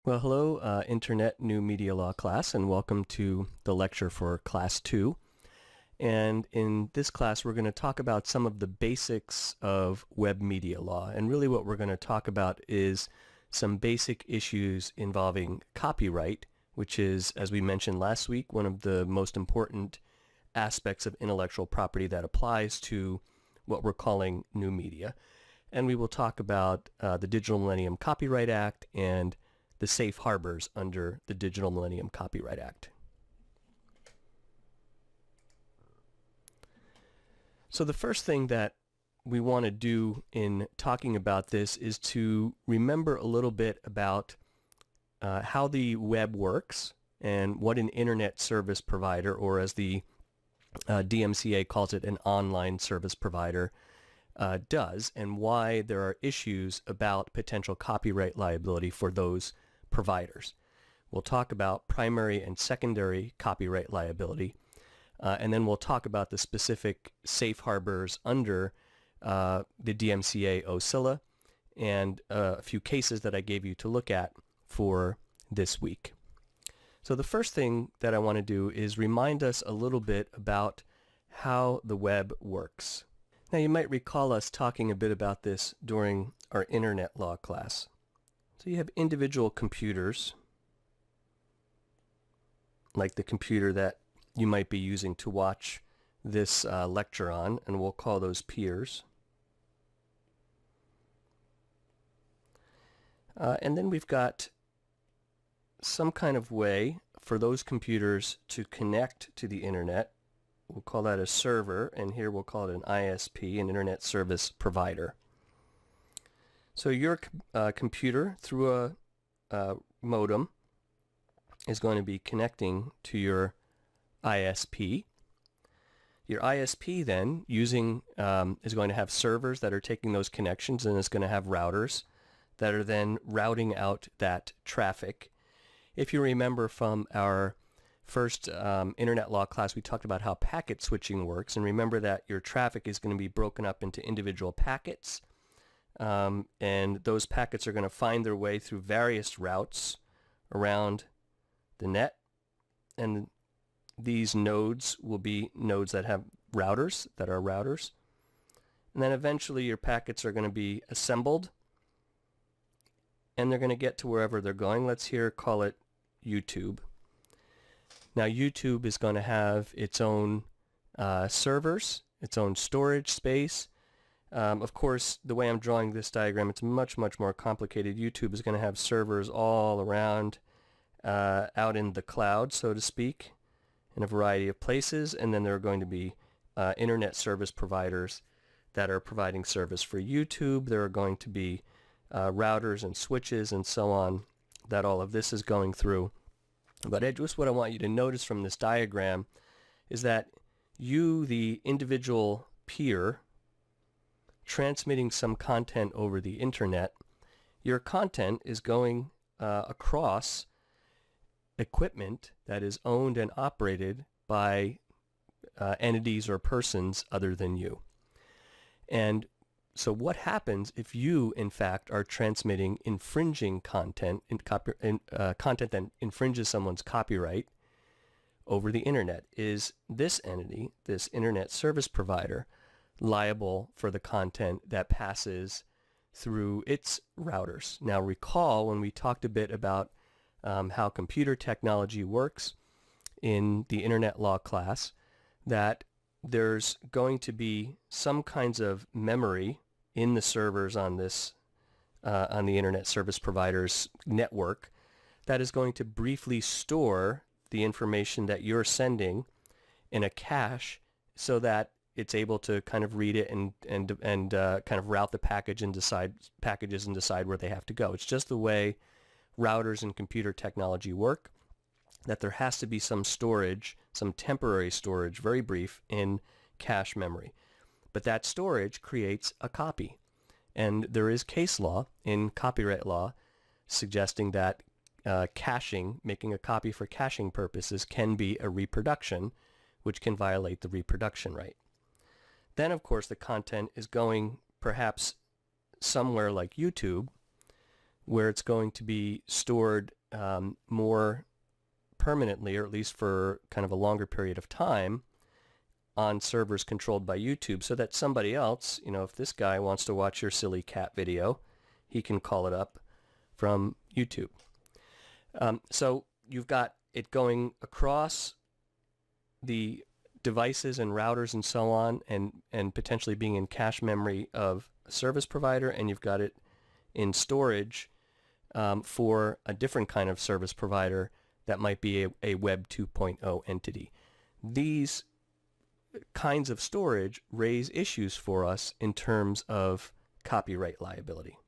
Well, hello, Internet New Media Law class, and welcome to the lecture for Class 2. And in this class, we're going to talk about some of the basics of web media law. And really what we're going to talk about is some basic issues involving copyright, which is, as we mentioned last week, one of the most important aspects of intellectual property that applies to what we're calling new media. And we will talk about the Digital Millennium Copyright Act and the safe harbors under the Digital Millennium Copyright Act. So the first thing that we want to do in talking about this is to remember a little bit about how the web works and what an internet service provider, or as the DMCA calls it, an online service provider, does, and why there are issues about potential copyright liability for those providers. We'll talk about primary and secondary copyright liability, and then we'll talk about the specific safe harbors under the DMCA OCILA and a few cases that I gave you to look at for this week. So the first thing that I want to do is remind us a little bit about how the web works. Now, you might recall us talking a bit about this during our internet law class. So you have individual computers, like the computer that you might be using to watch this lecture on, and we'll call those peers. And then we've got some kind of way for those computers to connect to the internet. We'll call that a server, and here we'll call it an ISP, an Internet Service Provider. So your computer, through a modem, is going to be connecting to your ISP. Your ISP then is going to have servers that are taking those connections, and it's going to have routers that are then routing out that traffic. If you remember from our first internet law class, we talked about how packet switching works, and remember that your traffic is going to be broken up into individual packets. And those packets are going to find their way through various routes around the net, and these nodes will be nodes that have routers, and then eventually your packets are going to be assembled, and they're going to get to wherever they're going. Let's here call it YouTube. Now YouTube is going to have its own servers, its own storage space. Of course, the way I'm drawing this diagram, it's much more complicated. YouTube is going to have servers all around, out in the cloud, so to speak, in a variety of places, and then there are going to be internet service providers that are providing service for YouTube. There are going to be routers and switches and so on that all of this is going through. But just what I want you to notice from this diagram is that you, the individual peer, transmitting some content over the internet, your content is going across equipment that is owned and operated by entities or persons other than you. And so what happens if you, in fact, are transmitting infringing content, content that infringes someone's copyright over the internet? Is this entity, this internet service provider, liable for the content that passes through its routers? Now recall when we talked a bit about how computer technology works in the internet law class, that there's going to be some kinds of memory in the servers on this on the internet service provider's network that is going to briefly store the information that you're sending in a cache, so that it's able to kind of read it and kind of route the package and decide where they have to go. It's just the way routers and computer technology work, that there has to be some storage, some temporary storage, very brief, in cache memory. But that storage creates a copy. And there is case law in copyright law suggesting that caching, making a copy for caching purposes, can be a reproduction, which can violate the reproduction right. Then, of course, the content is going perhaps somewhere like YouTube, where it's going to be stored more permanently, or at least for kind of a longer period of time, on servers controlled by YouTube, so that somebody else, if this guy wants to watch your silly cat video, he can call it up from YouTube. So you've got it going across the devices and routers and so on, and potentially being in cache memory of a service provider, and you've got it in storage for a different kind of service provider that might be a Web 2.0 entity. These kinds of storage raise issues for us in terms of copyright liability.